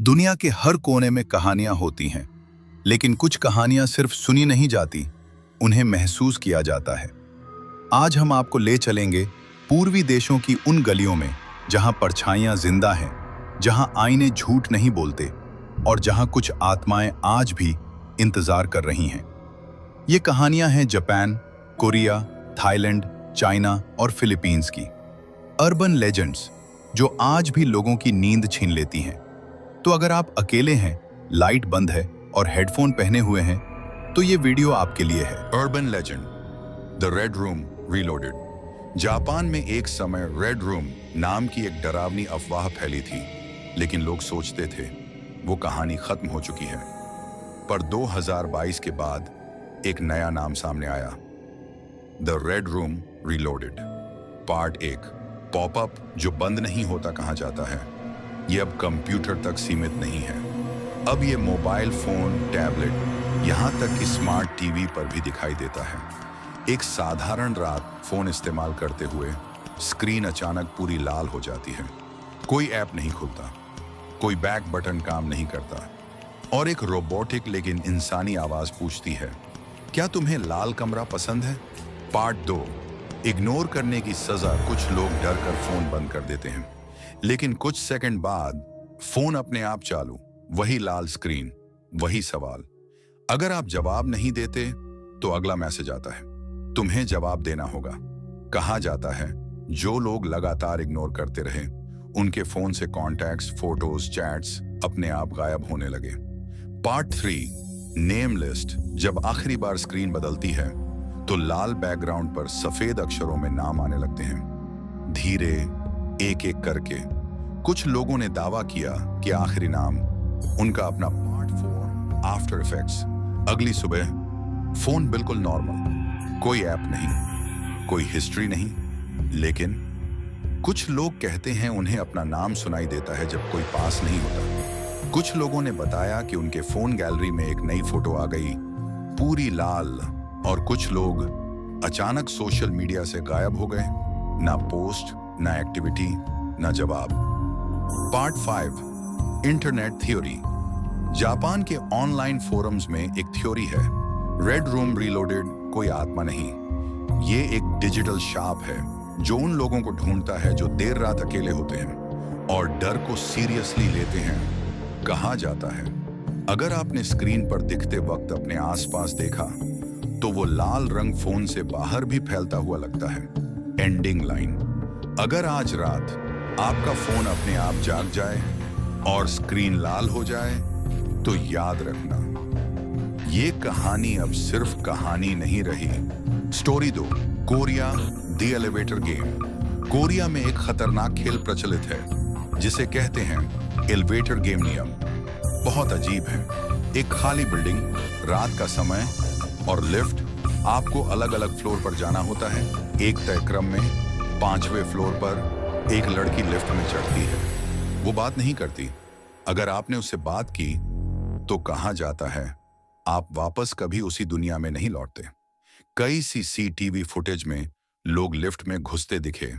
दुनिया के हर कोने में कहानियां होती हैं, लेकिन कुछ कहानियां सिर्फ सुनी नहीं जाती, उन्हें महसूस किया जाता है। आज हम आपको ले चलेंगे पूर्वी देशों की उन गलियों में जहां परछाइयां जिंदा हैं, जहां आईने झूठ नहीं बोलते और जहां कुछ आत्माएं आज भी इंतजार कर रही हैं। ये कहानियां हैं जापान, कोरिया, थाईलैंड, चाइना और फिलीपींस की अर्बन लेजेंड्स, जो आज भी लोगों की नींद छीन लेती हैं। तो अगर आप अकेले हैं, लाइट बंद है और हेडफोन पहने हुए हैं, तो ये वीडियो आपके लिए है। Urban legend, the red room reloaded. Japan में एक समय रेड रूम नाम की एक डरावनी अफवाह फैली थी, लेकिन लोग सोचते थे वो कहानी खत्म हो चुकी है। पर 2022 के बाद एक नया नाम सामने आया, the red room reloaded. Part 1, popup जो बंद नहीं होता कहा जाता है। ये अब कंप्यूटर तक सीमित नहीं है, अब ये मोबाइल फोन, टैबलेट, यहाँ तक कि स्मार्ट टीवी पर भी दिखाई देता है। एक साधारण रात फोन इस्तेमाल करते हुए स्क्रीन अचानक पूरी लाल हो जाती है। कोई ऐप नहीं खुलता, कोई बैक बटन काम नहीं करता और एक रोबोटिक लेकिन इंसानी आवाज पूछती है, क्या तुम्हें लाल कमरा पसंद है? पार्ट 2, इग्नोर करने की सजा। कुछ लोग डर कर फोन बंद कर देते हैं, लेकिन कुछ सेकंड बाद फोन अपने आप चालू, वही लाल स्क्रीन, वही सवाल। अगर आप जवाब नहीं देते तो अगला मैसेज आता है, तुम्हें जवाब देना होगा। कहा जाता है जो लोग लगातार इग्नोर करते रहे, उनके फोन से कॉन्टैक्ट्स, फोटोज, चैट्स अपने आप गायब होने लगे। Part 3, name list. जब आखिरी बार स्क्रीन बदलती है तो लाल बैकग्राउंड पर सफेद अक्षरों में नाम आने लगते हैं, धीरे, एक एक करके। कुछ लोगों ने दावा किया कि आखिरी नाम उनका अपना। Part 4, after effects. अगली सुबह फोन बिल्कुल नॉर्मल, कोई ऐप नहीं, कोई हिस्ट्री नहीं, लेकिन कुछ लोग कहते हैं उन्हें अपना नाम सुनाई देता है जब कोई पास नहीं होता। कुछ लोगों ने बताया कि उनके फोन गैलरी में एक नई फोटो आ गई, पूरी लाल। और कुछ लोग अचानक सोशल मीडिया से गायब हो गए, ना पोस्ट, ना एक्टिविटी, ना जवाब। Part 5, internet theory. जापान के ऑनलाइन फोरम्स में एक थ्योरी है, रेड रूम रीलोडेड कोई आत्मा नहीं, ये एक डिजिटल शाप है जो उन लोगों को ढूंढता है जो देर रात अकेले होते हैं और डर को सीरियसली लेते हैं। कहा जाता है अगर आपने स्क्रीन पर दिखते वक्त अपने आसपास देखा तो वो लाल रंग फोन से बाहर भी फैलता हुआ लगता है। एंडिंग लाइन, अगर आज रात आपका फोन अपने आप जाग जाए और स्क्रीन लाल हो जाए तो याद रखना, ये कहानी अब सिर्फ कहानी नहीं रही। Story 2, Korea, the elevator game. Korea में एक खतरनाक खेल प्रचलित है जिसे कहते हैं एलिवेटर गेम नियम। बहुत अजीब है, एक खाली बिल्डिंग, रात का समय और लिफ्ट। आपको अलग अलग फ्लोर पर जाना होता है। एक तय क्रम में 5वें फ्लोर पर एक लड़की लिफ्ट में चढ़ती है, वो बात नहीं करती। अगर आपने उससे बात की तो कहा जाता है आप वापस कभी उसी दुनिया में नहीं लौटते। कई सीसीटीवी फुटेज में लोग लिफ्ट में घुसते दिखे,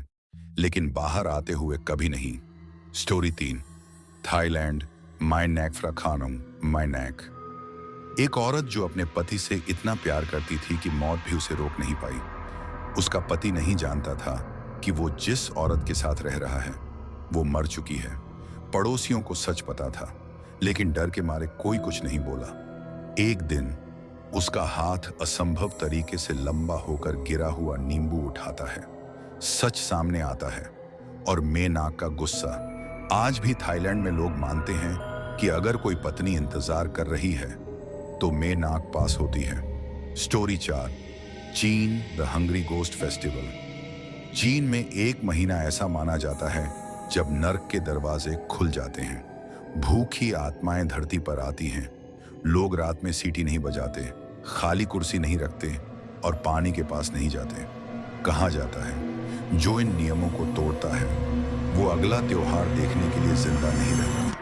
लेकिन बाहर आते हुए कभी नहीं। स्टोरी 3, थाईलैंड, माय नेक फ्रा खानों, माय नेक। एक औरत जो अपने पति से इतना प्यार करती थी कि मौत भी उसे रोक नहीं पाई। उसका पति नहीं जानता था कि वो जिस औरत के साथ रह रहा है वो मर चुकी है। पड़ोसियों को सच पता था, लेकिन डर के मारे कोई कुछ नहीं बोला। एक दिन उसका हाथ असंभव तरीके से लंबा होकर गिरा हुआ नींबू उठाता है। सच सामने आता है और मेनाक का गुस्सा। आज भी थाईलैंड में लोग मानते हैं कि अगर कोई पत्नी इंतजार कर रही है तो मेनाक पास होती है। स्टोरी 4, चीन, द हंग्री गोस्ट फेस्टिवल। चीन में एक महीना ऐसा माना जाता है जब नर्क के दरवाजे खुल जाते हैं। भूखी आत्माएं धरती पर आती हैं। लोग रात में सीटी नहीं बजाते, खाली कुर्सी नहीं रखते और पानी के पास नहीं जाते। कहा जाता है जो इन नियमों को तोड़ता है वो अगला त्योहार देखने के लिए जिंदा नहीं रहता।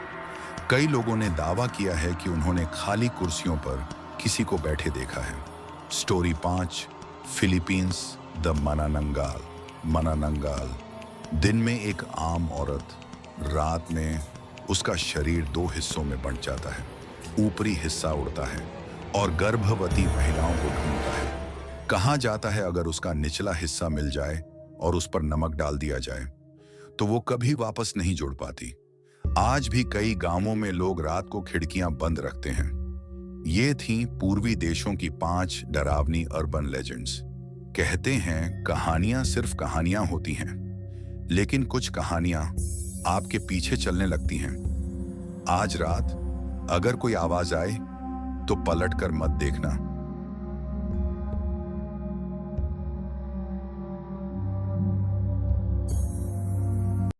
कई लोगों ने दावा किया है कि उन्होंने खाली कुर्सियों पर किसी को बैठे देखा है। स्टोरी 5, फिलीपींस, द मनानंगाल। दिन में एक आम औरत, रात में उसका शरीर दो हिस्सों में बंट जाता है। ऊपरी हिस्सा उड़ता है और गर्भवती महिलाओं को ढूंढता है। कहा जाता है अगर उसका निचला हिस्सा मिल जाए और उस पर नमक डाल दिया जाए तो वो कभी वापस नहीं जुड़ पाती। आज भी कई गांवों में लोग रात को खिड़कियां बंद रखते हैं। ये थीं पूर्वी देशों की 5 डरावनी अर्बन लेजेंड्स। कहते हैं कहानियां सिर्फ कहानियां होती हैं, लेकिन कुछ कहानियां आपके पीछे चलने लगती हैं। आज रात अगर कोई आवाज आए तो पलट कर मत देखना।